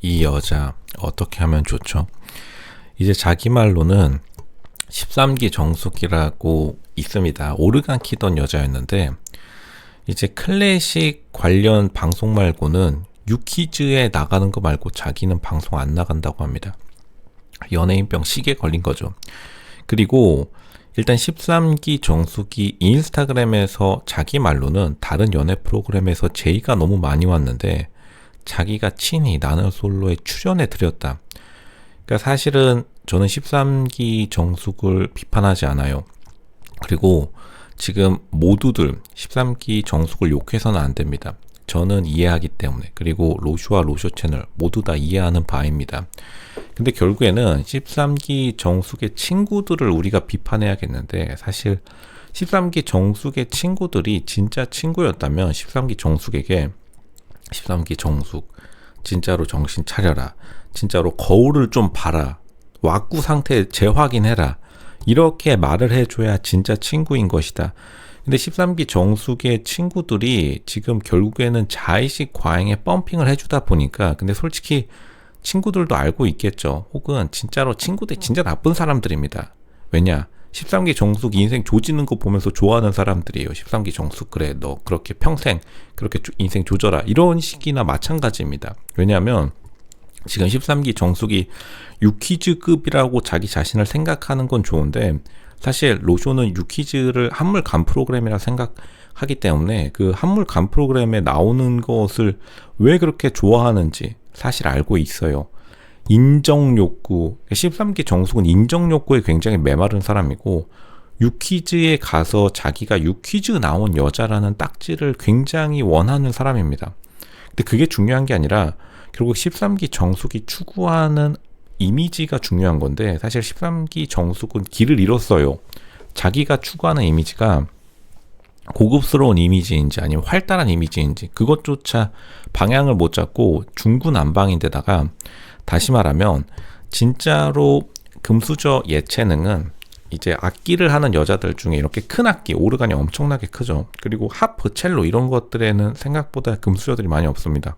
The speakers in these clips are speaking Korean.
이 여자 어떻게 하면 좋죠? 이제 자기 말로는 13기 정숙이라고 있습니다. 오르간 키던 여자였는데 이제 클래식 관련 방송 말고는 유퀴즈에 나가는 거 말고 자기는 방송 안 나간다고 합니다. 연예인병 시기에 걸린 거죠. 그리고 일단 13기 정숙이 인스타그램에서 자기 말로는 다른 연애 프로그램에서 제의가 너무 많이 왔는데 자기가 친히 나는 솔로에 출연해 드렸다. 그러니까 사실은 저는 13기 정숙을 비판하지 않아요. 그리고 지금 모두들 13기 정숙을 욕해서는 안 됩니다. 저는 이해하기 때문에. 그리고 로쇼와 로쇼 채널 모두 다 이해하는 바입니다. 근데 결국에는 13기 정숙의 친구들을 우리가 비판해야겠는데, 사실 13기 정숙의 친구들이 진짜 친구였다면 13기 정숙에게 13기 정숙 진짜로 정신 차려라, 진짜로 거울을 좀 봐라, 왁구 상태 재확인해라, 이렇게 말을 해줘야 진짜 친구인 것이다. 근데 13기 정숙의 친구들이 지금 결국에는 자의식 과잉에 펌핑을 해주다 보니까, 근데 솔직히 친구들도 알고 있겠죠. 혹은 진짜로 친구들 진짜 나쁜 사람들입니다. 왜냐? 13기 정숙 인생 조지는 거 보면서 좋아하는 사람들이에요. 13기 정숙, 그래 너 그렇게 평생 그렇게 인생 조져라, 이런 식이나 마찬가지입니다. 왜냐하면 지금 13기 정숙이 유퀴즈급이라고 자기 자신을 생각하는 건 좋은데, 사실 로쇼는 유퀴즈를 한물 간 프로그램이라 생각하기 때문에 그 한물 간 프로그램에 나오는 것을 왜 그렇게 좋아하는지 사실 알고 있어요. 인정 욕구, 13기 정숙은 인정 욕구에 굉장히 메마른 사람이고, 유퀴즈에 가서 자기가 유퀴즈 나온 여자라는 딱지를 굉장히 원하는 사람입니다. 근데 그게 중요한 게 아니라 결국 13기 정숙이 추구하는 이미지가 중요한 건데, 사실 13기 정숙은 길을 잃었어요. 자기가 추구하는 이미지가 고급스러운 이미지인지 아니면 활달한 이미지인지 그것조차 방향을 못 잡고 중구난방인데다가, 다시 말하면 진짜로 금수저 예체능은 이제 악기를 하는 여자들 중에 이렇게 큰 악기, 오르간이 엄청나게 크죠. 그리고 하프, 첼로 이런 것들에는 생각보다 금수저들이 많이 없습니다.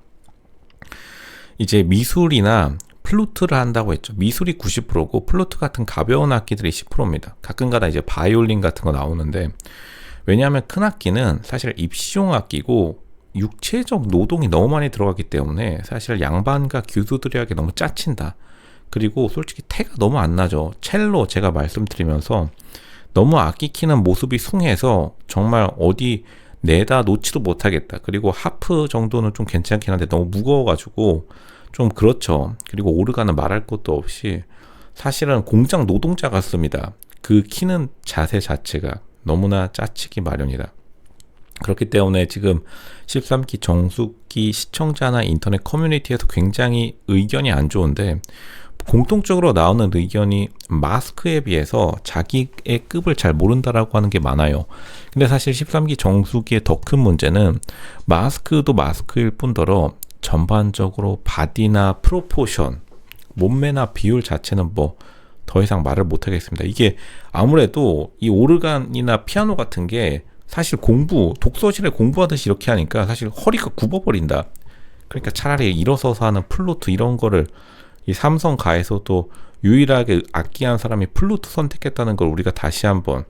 이제 미술이나 플루트를 한다고 했죠. 미술이 90%고 플루트 같은 가벼운 악기들이 10%입니다. 가끔가다 이제 바이올린 같은 거 나오는데, 왜냐하면 큰 악기는 사실 입시용 악기고 육체적 노동이 너무 많이 들어가기 때문에 사실 양반과 교수들이 하기 너무 짜친다. 그리고 솔직히 태가 너무 안 나죠. 첼로 제가 말씀드리면서 너무 악기 키는 모습이 숭해서 정말 어디 내다 놓지도 못하겠다. 그리고 하프 정도는 좀 괜찮긴 한데 너무 무거워가지고 좀 그렇죠. 그리고 오르간은 말할 것도 없이 사실은 공장 노동자 같습니다. 그 키는 자세 자체가 너무나 짜치기 마련이다. 그렇기 때문에 지금 13기 정숙기 시청자나 인터넷 커뮤니티에서 굉장히 의견이 안 좋은데, 공통적으로 나오는 의견이 마스크에 비해서 자기의 급을 잘 모른다라고 하는 게 많아요. 근데 사실 13기 정숙기의 더 큰 문제는 마스크도 마스크일 뿐더러 전반적으로 바디나 프로포션, 몸매나 비율 자체는 뭐 더 이상 말을 못 하겠습니다. 이게 아무래도 이 오르간이나 피아노 같은 게 사실 독서실에 공부하듯이 이렇게 하니까 사실 허리가 굽어버린다. 그러니까 차라리 일어서서 하는 플루트 이런 거를, 이 삼성가에서도 유일하게 악기한 사람이 플루트 선택했다는 걸 우리가 다시 한번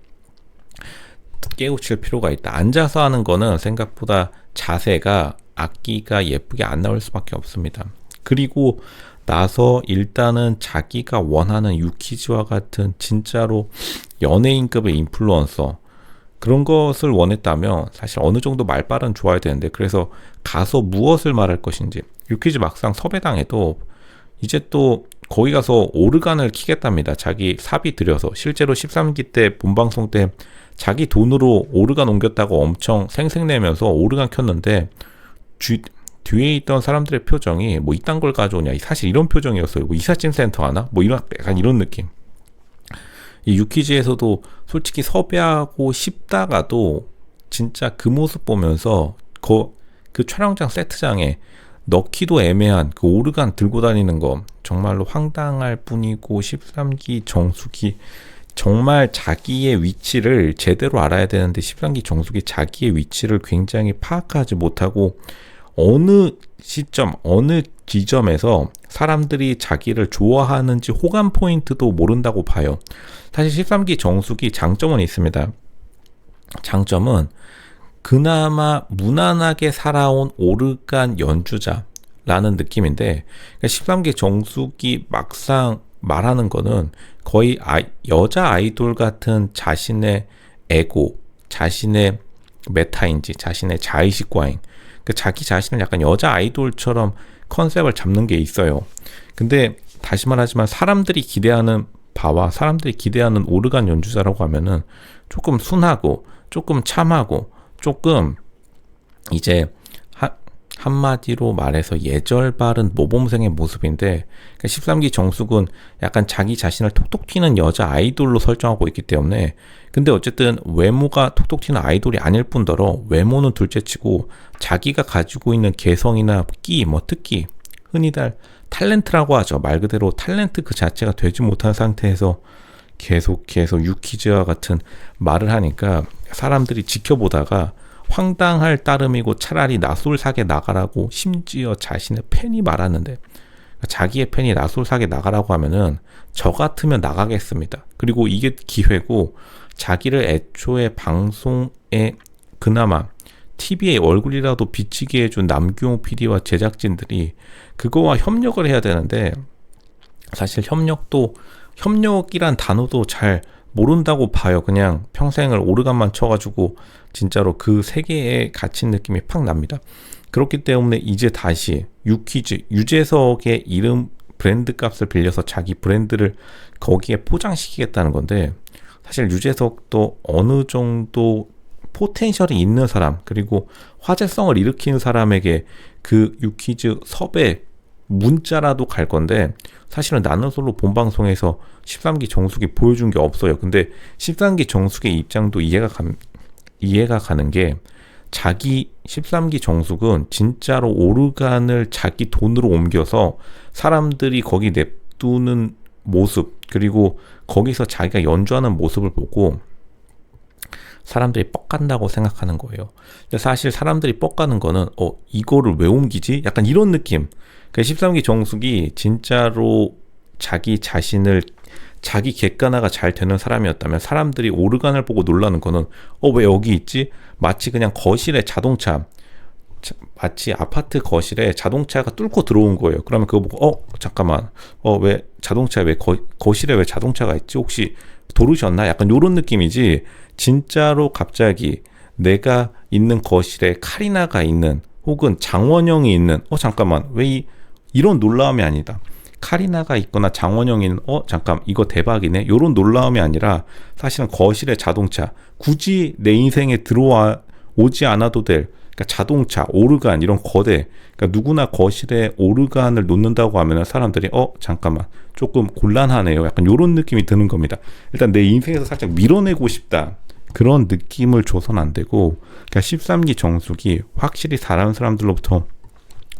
깨우칠 필요가 있다. 앉아서 하는 거는 생각보다 자세가, 악기가 예쁘게 안 나올 수밖에 없습니다. 그리고 나서 일단은 자기가 원하는 유퀴즈와 같은 진짜로 연예인급의 인플루언서, 그런 것을 원했다면 사실 어느 정도 말발은 좋아야 되는데, 그래서 가서 무엇을 말할 것인지, 유퀴즈 막상 섭외당해도 이제 또 거기 가서 오르간을 키겠답니다. 자기 사비 들여서. 실제로 13기 때 본방송 때 자기 돈으로 오르간 옮겼다고 엄청 생색내면서 오르간 켰는데, 뒤에 있던 사람들의 표정이 뭐 이딴 걸 가져오냐, 사실 이런 표정이었어요. 뭐 이삿짐 센터 하나? 뭐 이런, 약간 이런 느낌. 이 유퀴즈에서도 솔직히 섭외하고 싶다가도 진짜 그 모습 보면서 그 촬영장 세트장에 넣기도 애매한 그 오르간 들고 다니는 거 정말로 황당할 뿐이고, 13기 정숙이 정말 자기의 위치를 제대로 알아야 되는데 13기 정숙이 자기의 위치를 굉장히 파악하지 못하고 어느 시점, 어느 지점에서 사람들이 자기를 좋아하는지 호감 포인트도 모른다고 봐요. 사실 13기 정숙이 장점은 있습니다. 장점은 그나마 무난하게 살아온 오르간 연주자라는 느낌인데, 13기 정숙이 막상 말하는 거는 거의 여자 아이돌 같은 자신의 에고, 자신의 메타인지, 자신의 자의식 과잉, 자기 자신을 약간 여자 아이돌처럼 컨셉을 잡는 게 있어요. 근데 다시 말하지만 사람들이 기대하는 바와 사람들이 기대하는 오르간 연주자라고 하면은 조금 순하고 조금 참하고 조금 이제 한마디로 말해서 예절 바른 모범생의 모습인데, 13기 정숙은 약간 자기 자신을 톡톡 튀는 여자 아이돌로 설정하고 있기 때문에, 근데 어쨌든 외모가 톡톡 튀는 아이돌이 아닐 뿐더러 외모는 둘째치고 자기가 가지고 있는 개성이나 끼, 특기, 흔히들 탤런트라고 하죠. 말 그대로 탤런트 그 자체가 되지 못한 상태에서 계속 유퀴즈와 같은 말을 하니까 사람들이 지켜보다가 황당할 따름이고 차라리 나솔사게 나가라고 심지어 자신의 팬이 말하는데, 자기의 팬이 나솔사게 나가라고 하면은 저 같으면 나가겠습니다. 그리고 이게 기회고 자기를 애초에 방송에 그나마 TV에 얼굴이라도 비치게 해준 남규호 PD와 제작진들이 그거와 협력을 해야 되는데, 사실 협력이란 단어도 잘 모른다고 봐요. 그냥 평생을 오르간만 쳐가지고 진짜로 그 세계에 갇힌 느낌이 팍 납니다. 그렇기 때문에 이제 다시 유퀴즈, 유재석의 이름 브랜드 값을 빌려서 자기 브랜드를 거기에 포장시키겠다는 건데, 사실 유재석도 어느 정도 포텐셜이 있는 사람, 그리고 화제성을 일으키는 사람에게 그 유퀴즈 섭외 문자라도 갈 건데, 사실은 나는 솔로 본방송에서 13기 정숙이 보여준 게 없어요. 근데 13기 정숙의 입장도 이해가 가는 게, 자기 13기 정숙은 진짜로 오르간을 자기 돈으로 옮겨서 사람들이 거기 냅두는 모습, 그리고 거기서 자기가 연주하는 모습을 보고 사람들이 뻑간다고 생각하는 거예요. 근데 사실 사람들이 뻑가는 거는 이거를 왜 옮기지? 약간 이런 느낌. 13기 정숙이 진짜로 자기 자신을, 자기 객관화가 잘 되는 사람이었다면 사람들이 오르간을 보고 놀라는 거는 왜 여기 있지? 마치 그냥 거실에 마치 아파트 거실에 자동차가 뚫고 들어온 거예요. 그러면 그거 보고 잠깐만, 왜 거실에 왜 자동차가 있지? 혹시 도르셨나? 약간 요런 느낌이지, 진짜로 갑자기 내가 있는 거실에 카리나가 있는, 혹은 장원영이 있는, 잠깐만, 왜 이런 놀라움이 아니다. 카리나가 있거나 장원영이 있는, 잠깐 이거 대박이네, 요런 놀라움이 아니라 사실은 거실에 자동차, 굳이 내 인생에 오지 않아도 될, 그러니까 자동차, 오르간, 이런 거대, 그러니까 누구나 거실에 오르간을 놓는다고 하면 사람들이 잠깐만 조금 곤란하네요, 약간 요런 느낌이 드는 겁니다. 일단 내 인생에서 살짝 밀어내고 싶다, 그런 느낌을 줘선 안 되고, 그러니까 13기 정숙이 확실히 다른 사람들로부터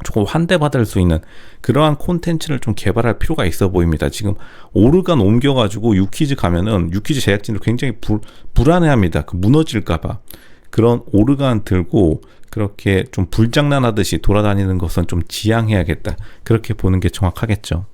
조금 환대받을 수 있는 그러한 콘텐츠를 좀 개발할 필요가 있어 보입니다. 지금 오르간 옮겨가지고 유퀴즈 가면은 유퀴즈 제작진도 굉장히 불안해합니다. 무너질까봐. 그런 오르간 들고 그렇게 좀 불장난하듯이 돌아다니는 것은 좀 지양해야겠다, 그렇게 보는 게 정확하겠죠.